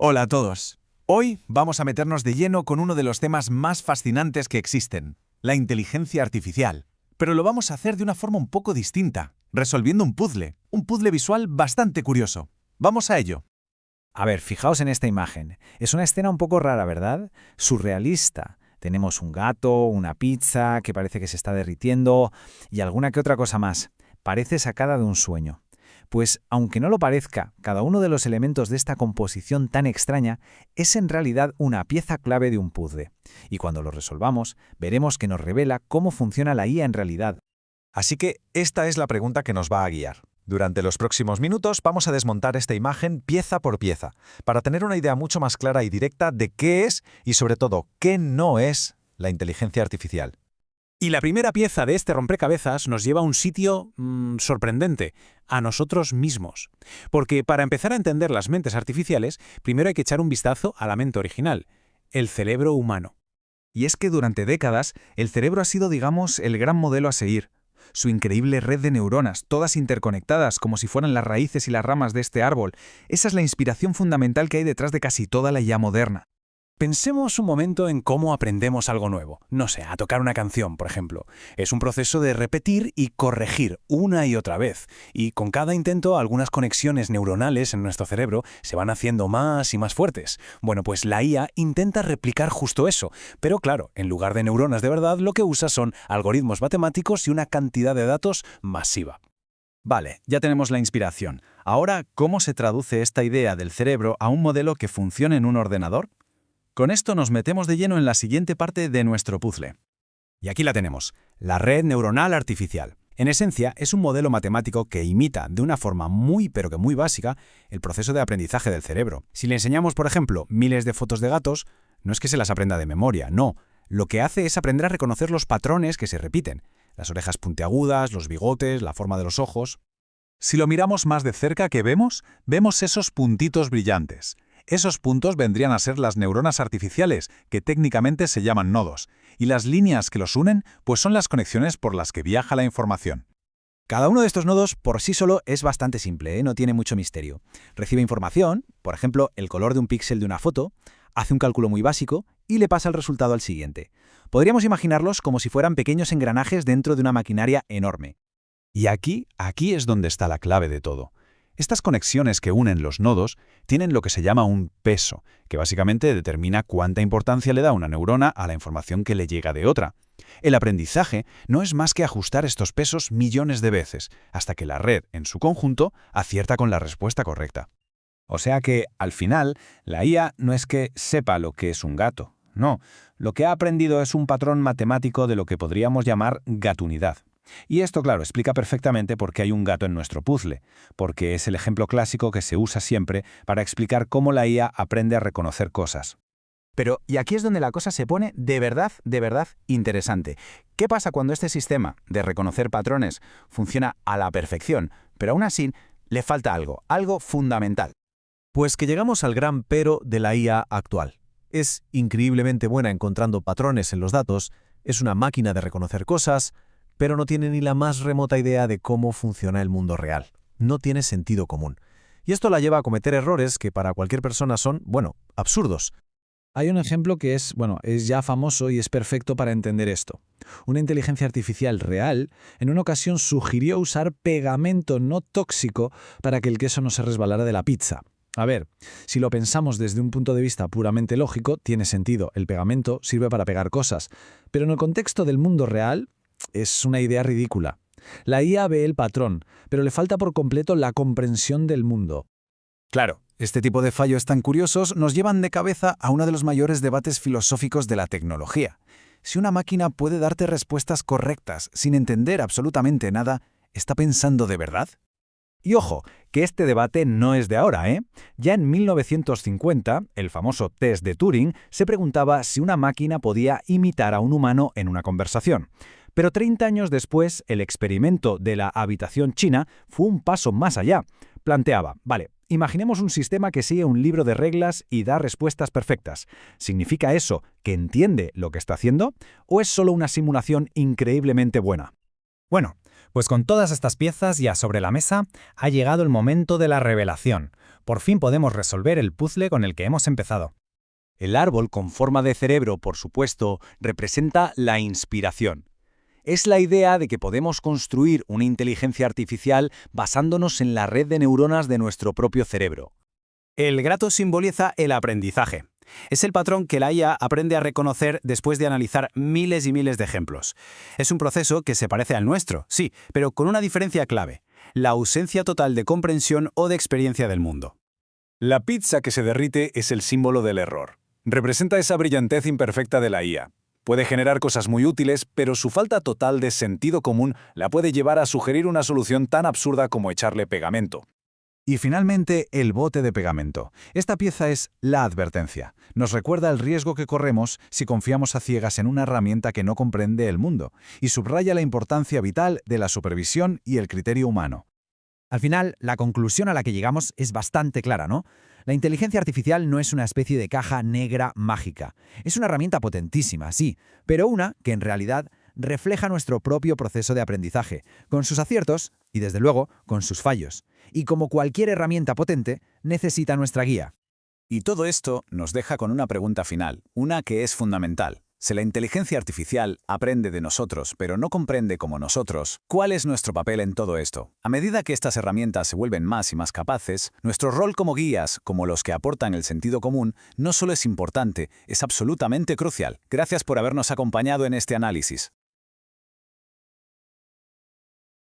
Hola a todos. Hoy vamos a meternos de lleno con uno de los temas más fascinantes que existen, la inteligencia artificial. Pero lo vamos a hacer de una forma un poco distinta, resolviendo un puzzle visual bastante curioso. Vamos a ello. A ver, fijaos en esta imagen. Es una escena un poco rara, ¿verdad? Surrealista. Tenemos un gato, una pizza que parece que se está derritiendo y alguna que otra cosa más. Parece sacada de un sueño. Pues, aunque no lo parezca, cada uno de los elementos de esta composición tan extraña es en realidad una pieza clave de un puzzle. Y cuando lo resolvamos, veremos que nos revela cómo funciona la IA en realidad. Así que esta es la pregunta que nos va a guiar. Durante los próximos minutos vamos a desmontar esta imagen pieza por pieza, para tener una idea mucho más clara y directa de qué es y sobre todo qué no es la inteligencia artificial. Y la primera pieza de este rompecabezas nos lleva a un sitio sorprendente, a nosotros mismos. Porque para empezar a entender las mentes artificiales, primero hay que echar un vistazo a la mente original, el cerebro humano. Y es que durante décadas, el cerebro ha sido, digamos, el gran modelo a seguir. Su increíble red de neuronas, todas interconectadas como si fueran las raíces y las ramas de este árbol, esa es la inspiración fundamental que hay detrás de casi toda la IA moderna. Pensemos un momento en cómo aprendemos algo nuevo. No sé, a tocar una canción, por ejemplo. Es un proceso de repetir y corregir una y otra vez. Y con cada intento, algunas conexiones neuronales en nuestro cerebro se van haciendo más y más fuertes. Bueno, pues la IA intenta replicar justo eso. Pero claro, en lugar de neuronas de verdad, lo que usa son algoritmos matemáticos y una cantidad de datos masiva. Vale, ya tenemos la inspiración. Ahora, ¿cómo se traduce esta idea del cerebro a un modelo que funcione en un ordenador? Con esto nos metemos de lleno en la siguiente parte de nuestro puzzle. Y aquí la tenemos, la red neuronal artificial. En esencia, es un modelo matemático que imita, de una forma muy pero que muy básica, el proceso de aprendizaje del cerebro. Si le enseñamos, por ejemplo, miles de fotos de gatos, no es que se las aprenda de memoria, no. Lo que hace es aprender a reconocer los patrones que se repiten. Las orejas puntiagudas, los bigotes, la forma de los ojos. Si lo miramos más de cerca, ¿qué vemos? Vemos esos puntitos brillantes. Esos puntos vendrían a ser las neuronas artificiales, que técnicamente se llaman nodos, y las líneas que los unen, pues son las conexiones por las que viaja la información. Cada uno de estos nodos por sí solo es bastante simple, no tiene mucho misterio. Recibe información, por ejemplo, el color de un píxel de una foto, hace un cálculo muy básico y le pasa el resultado al siguiente. Podríamos imaginarlos como si fueran pequeños engranajes dentro de una maquinaria enorme. Y aquí es donde está la clave de todo. Estas conexiones que unen los nodos tienen lo que se llama un peso, que básicamente determina cuánta importancia le da una neurona a la información que le llega de otra. El aprendizaje no es más que ajustar estos pesos millones de veces, hasta que la red, en su conjunto, acierta con la respuesta correcta. O sea que, al final, la IA no es que sepa lo que es un gato. No, lo que ha aprendido es un patrón matemático de lo que podríamos llamar gatunidad. Y esto, claro, explica perfectamente por qué hay un gato en nuestro puzzle, porque es el ejemplo clásico que se usa siempre para explicar cómo la IA aprende a reconocer cosas. Pero, y aquí es donde la cosa se pone de verdad interesante. ¿Qué pasa cuando este sistema de reconocer patrones funciona a la perfección, pero aún así le falta algo fundamental? Pues que llegamos al gran pero de la IA actual. Es increíblemente buena encontrando patrones en los datos, es una máquina de reconocer cosas, pero no tiene ni la más remota idea de cómo funciona el mundo real. No tiene sentido común. Y esto la lleva a cometer errores que para cualquier persona son, absurdos. Hay un ejemplo que es ya famoso y es perfecto para entender esto. Una inteligencia artificial real en una ocasión sugirió usar pegamento no tóxico para que el queso no se resbalara de la pizza. A ver, si lo pensamos desde un punto de vista puramente lógico, tiene sentido. El pegamento sirve para pegar cosas. Pero en el contexto del mundo real, es una idea ridícula. La IA ve el patrón, pero le falta por completo la comprensión del mundo. Claro, este tipo de fallos tan curiosos nos llevan de cabeza a uno de los mayores debates filosóficos de la tecnología. Si una máquina puede darte respuestas correctas sin entender absolutamente nada, ¿está pensando de verdad? Y ojo, que este debate no es de ahora, ¿eh? Ya en 1950, el famoso test de Turing se preguntaba si una máquina podía imitar a un humano en una conversación. Pero 30 años después, el experimento de la habitación china fue un paso más allá. Planteaba, imaginemos un sistema que sigue un libro de reglas y da respuestas perfectas. ¿Significa eso que entiende lo que está haciendo? ¿O es solo una simulación increíblemente buena? Bueno, Pues con todas estas piezas ya sobre la mesa, ha llegado el momento de la revelación. Por fin podemos resolver el puzzle con el que hemos empezado. El árbol con forma de cerebro, por supuesto, representa la inspiración. Es la idea de que podemos construir una inteligencia artificial basándonos en la red de neuronas de nuestro propio cerebro. El gato simboliza el aprendizaje. Es el patrón que la IA aprende a reconocer después de analizar miles y miles de ejemplos. Es un proceso que se parece al nuestro, sí, pero con una diferencia clave: la ausencia total de comprensión o de experiencia del mundo. La pizza que se derrite es el símbolo del error. Representa esa brillantez imperfecta de la IA. Puede generar cosas muy útiles, pero su falta total de sentido común la puede llevar a sugerir una solución tan absurda como echarle pegamento. Y finalmente, el bote de pegamento. Esta pieza es la advertencia. Nos recuerda el riesgo que corremos si confiamos a ciegas en una herramienta que no comprende el mundo, y subraya la importancia vital de la supervisión y el criterio humano. Al final, la conclusión a la que llegamos es bastante clara, ¿no? La inteligencia artificial no es una especie de caja negra mágica. Es una herramienta potentísima, sí, pero una que en realidad refleja nuestro propio proceso de aprendizaje, con sus aciertos y, desde luego, con sus fallos. Y como cualquier herramienta potente, necesita nuestra guía. Y todo esto nos deja con una pregunta final, una que es fundamental. Si la inteligencia artificial aprende de nosotros, pero no comprende como nosotros, ¿cuál es nuestro papel en todo esto? A medida que estas herramientas se vuelven más y más capaces, nuestro rol como guías, como los que aportan el sentido común, no solo es importante, es absolutamente crucial. Gracias por habernos acompañado en este análisis.